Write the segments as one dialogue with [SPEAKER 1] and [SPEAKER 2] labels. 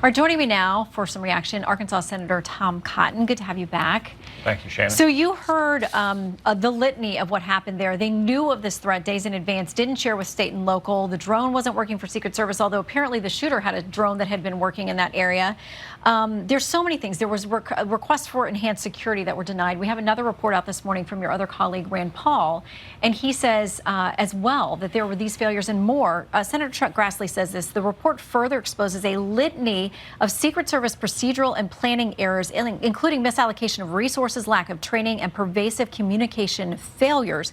[SPEAKER 1] right, joining me now for some reaction, Arkansas Senator Tom Cotton. Good to have you back.
[SPEAKER 2] Thank you, Shannon.
[SPEAKER 1] So you heard the litany of what happened there. They knew of this threat days in advance, didn't share with state and local. The drone wasn't working for Secret Service, although apparently the shooter had a drone that had been working in that area. There's so many things. There was requests for enhanced security that were denied. We have another report out this morning from your other colleague, Rand Paul, and he says as well that there were these failures and more. Senator Chuck Grassley says this. The report further exposes a litany of Secret Service procedural and planning errors, including misallocation of resources, lack of training, and pervasive communication failures.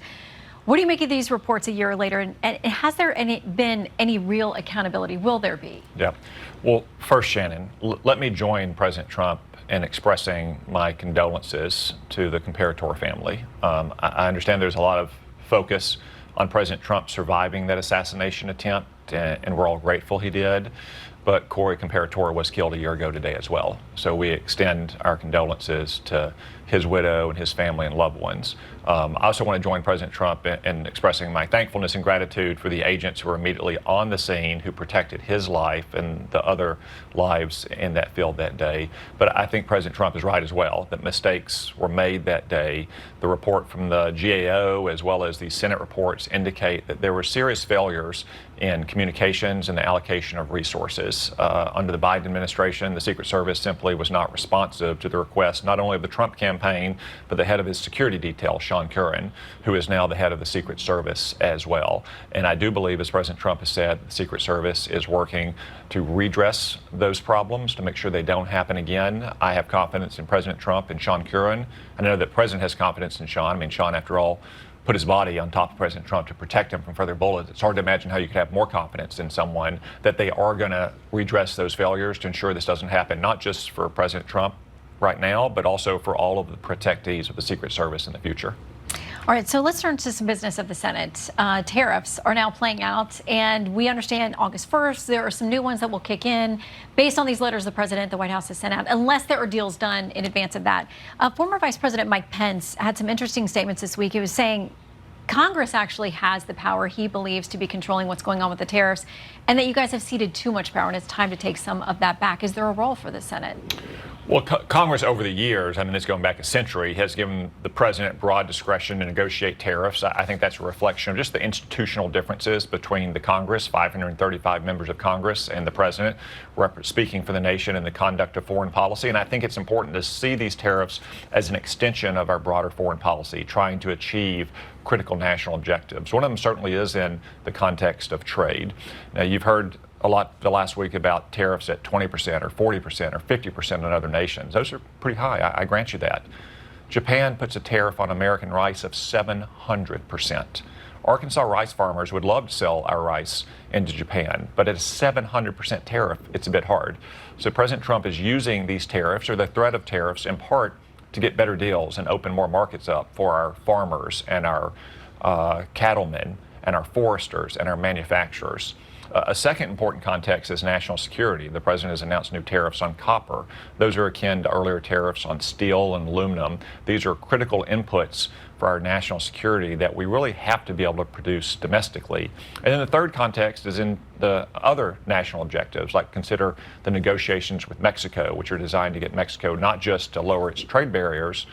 [SPEAKER 1] What do you make of these reports a year later? And has there been any real accountability? Will there be?
[SPEAKER 2] Yeah. Well, first, Shannon, let me join President Trump in expressing my condolences to the Comparator family. I understand there's a lot of focus on President Trump surviving that assassination attempt, and we're all grateful he did. But Corey Comparator was killed a year ago today as well. So we extend our condolences to his widow and his family and loved ones. I also want to join President Trump in expressing my thankfulness and gratitude for the agents who were immediately on the scene, who protected his life and the other lives in that field that day. But I think President Trump is right as well, that mistakes were made that day. The report from the GAO as well as the Senate reports indicate that there were serious failures in communications and the allocation of resources. Under the Biden administration, the Secret Service simply was not responsive to the request, not only of the Trump campaign, but the head of his security detail, Sean Curran, who is now the head of the Secret Service as well. And I do believe, as President Trump has said, the Secret Service is working to redress those problems to make sure they don't happen again. I have confidence in President Trump and Sean Curran. I know that the President has confidence in Sean. I mean, Sean, after all, put his body on top of President Trump to protect him from further bullets. It's hard to imagine how you could have more confidence in someone that they are going to redress those failures to ensure this doesn't happen, not just for President Trump right now, but also for all of the protectees of the Secret Service in the future.
[SPEAKER 1] All right, so let's turn to some business of the Senate. Tariffs are now playing out, and we understand August 1st, there are some new ones that will kick in based on these letters the president, the White House has sent out, unless there are deals done in advance of that. Former Vice President Mike Pence had some interesting statements this week. He was saying Congress actually has the power he believes to be controlling what's going on with the tariffs, and that you guys have ceded too much power and it's time to take some of that back. Is there a role for the Senate?
[SPEAKER 2] Well, Congress over the years, I mean, it's going back a century, has given the president broad discretion to negotiate tariffs. I think that's a reflection of just the institutional differences between the Congress, 535 members of Congress, and the president speaking for the nation in the conduct of foreign policy. And I think it's important to see these tariffs as an extension of our broader foreign policy, trying to achieve critical national objectives. One of them certainly is in the context of trade. Now, you've heard a lot the last week about tariffs at 20% or 40% or 50% on other nations. Those are pretty high, I grant you that. Japan puts a tariff on American rice of 700%. Arkansas rice farmers would love to sell our rice into Japan, but at a 700% tariff, it's a bit hard. So President Trump is using these tariffs or the threat of tariffs in part to get better deals and open more markets up for our farmers and our cattlemen and our foresters and our manufacturers. A second important context is national security. The president has announced new tariffs on copper. Those are akin to earlier tariffs on steel and aluminum. These are critical inputs for our national security that we really have to be able to produce domestically. And then the third context is in the other national objectives, like consider the negotiations with Mexico, which are designed to get Mexico not just to lower its trade barriers,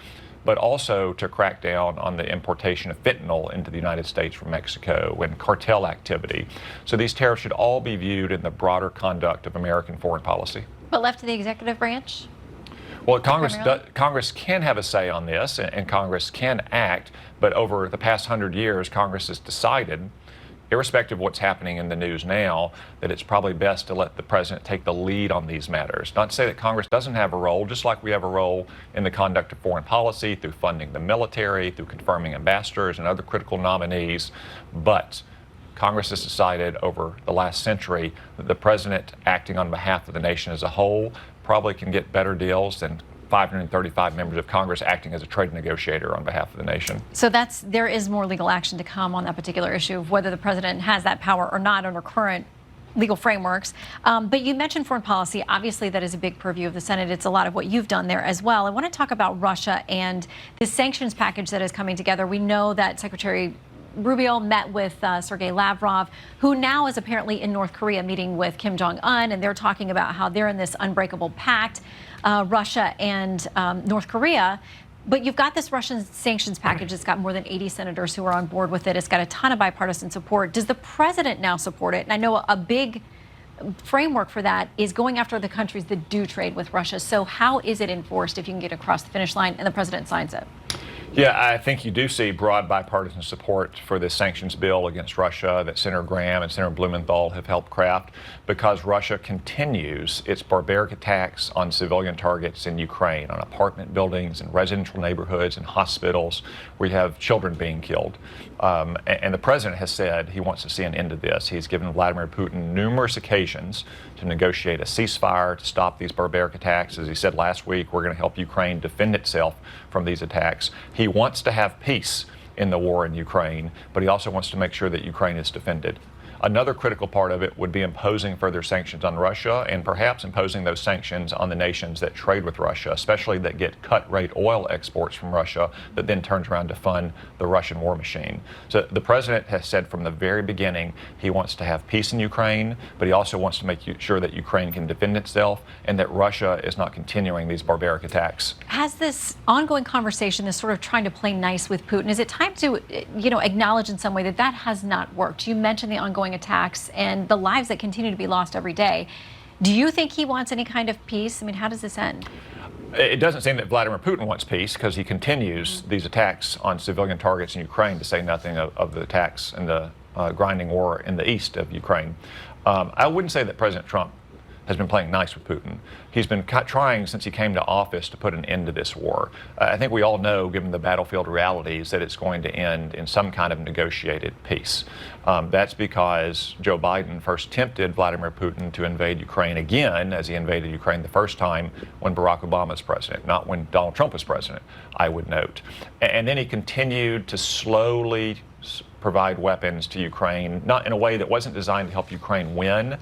[SPEAKER 2] but also to crack down on the importation of fentanyl into the United States from Mexico and cartel activity. So these tariffs should all be viewed in the broader conduct of American foreign policy.
[SPEAKER 1] But left to the executive branch?
[SPEAKER 2] Well, Congress can have a say on this, and Congress can act, but over the past 100 years, Congress has decided, irrespective of what's happening in the news now, that it's probably best to let the president take the lead on these matters. Not to say that Congress doesn't have a role, just like we have a role in the conduct of foreign policy, through funding the military, through confirming ambassadors and other critical nominees, but Congress has decided over the last century that the president, acting on behalf of the nation as a whole, probably can get better deals than 535 members of Congress acting as a trade negotiator on behalf of the nation.
[SPEAKER 1] So there is more legal action to come on that particular issue of whether the president has that power or not under current legal frameworks. But you mentioned foreign policy. Obviously, that is a big purview of the Senate. It's a lot of what you've done there as well. I want to talk about Russia and the sanctions package that is coming together. We know that Secretary Rubio met with Sergei Lavrov, who now is apparently in North Korea meeting with Kim Jong-un, and they're talking about how they're in this unbreakable pact, Russia and North Korea. But you've got this Russian sanctions package. It's got more than 80 senators who are on board with it. It's got a ton of bipartisan support. Does the president now support it? And I know a big framework for that is going after the countries that do trade with Russia. So how is it enforced if you can get across the finish line and the president signs it?
[SPEAKER 2] Yeah, I think you do see broad bipartisan support for this sanctions bill against Russia that Senator Graham and Senator Blumenthal have helped craft, because Russia continues its barbaric attacks on civilian targets in Ukraine, on apartment buildings and residential neighborhoods and hospitals where you have children being killed. And the president has said he wants to see an end to this. He's given Vladimir Putin numerous occasions to negotiate a ceasefire to stop these barbaric attacks. As he said last week, we're going to help Ukraine defend itself from these attacks. He wants to have peace in the war in Ukraine, but he also wants to make sure that Ukraine is defended. Another critical part of it would be imposing further sanctions on Russia, and perhaps imposing those sanctions on the nations that trade with Russia, especially that get cut-rate oil exports from Russia that then turns around to fund the Russian war machine. So the president has said from the very beginning he wants to have peace in Ukraine, but he also wants to make sure that Ukraine can defend itself and that Russia is not continuing these barbaric attacks.
[SPEAKER 1] Has this ongoing conversation, this sort of trying to play nice with Putin, is it time to, acknowledge in some way that that has not worked? You mentioned the ongoing attacks and the lives that continue to be lost every day. Do you think he wants any kind of peace? I mean, how does this end?
[SPEAKER 2] It doesn't seem that Vladimir Putin wants peace, because he continues these attacks on civilian targets in Ukraine, to say nothing of the attacks and the grinding war in the east of Ukraine. I wouldn't say that President Trump has been playing nice with Putin. He's been trying since he came to office to put an end to this war. I think we all know, given the battlefield realities, that it's going to end in some kind of negotiated peace. That's because Joe Biden first tempted Vladimir Putin to invade Ukraine again, as he invaded Ukraine the first time when Barack Obama was president, not when Donald Trump was president, I would note. And then he continued to slowly provide weapons to Ukraine, not in a way that wasn't designed to help Ukraine win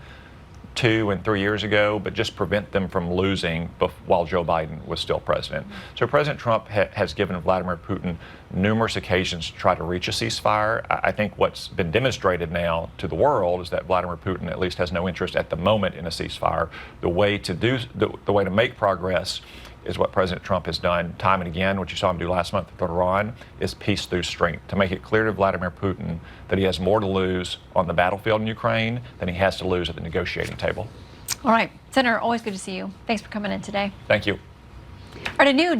[SPEAKER 2] 2 and 3 years ago, but just prevent them from losing while Joe Biden was still president. So President Trump has given Vladimir Putin numerous occasions to try to reach a ceasefire. I think what's been demonstrated now to the world is that Vladimir Putin at least has no interest at the moment in a ceasefire. The way to make progress is what President Trump has done time and again, what you saw him do last month with Iran, is peace through strength, to make it clear to Vladimir Putin that he has more to lose on the battlefield in Ukraine than he has to lose at the negotiating table.
[SPEAKER 1] All right, Senator, always good to see you. Thanks for coming in today.
[SPEAKER 2] Thank you.
[SPEAKER 1] All right, a new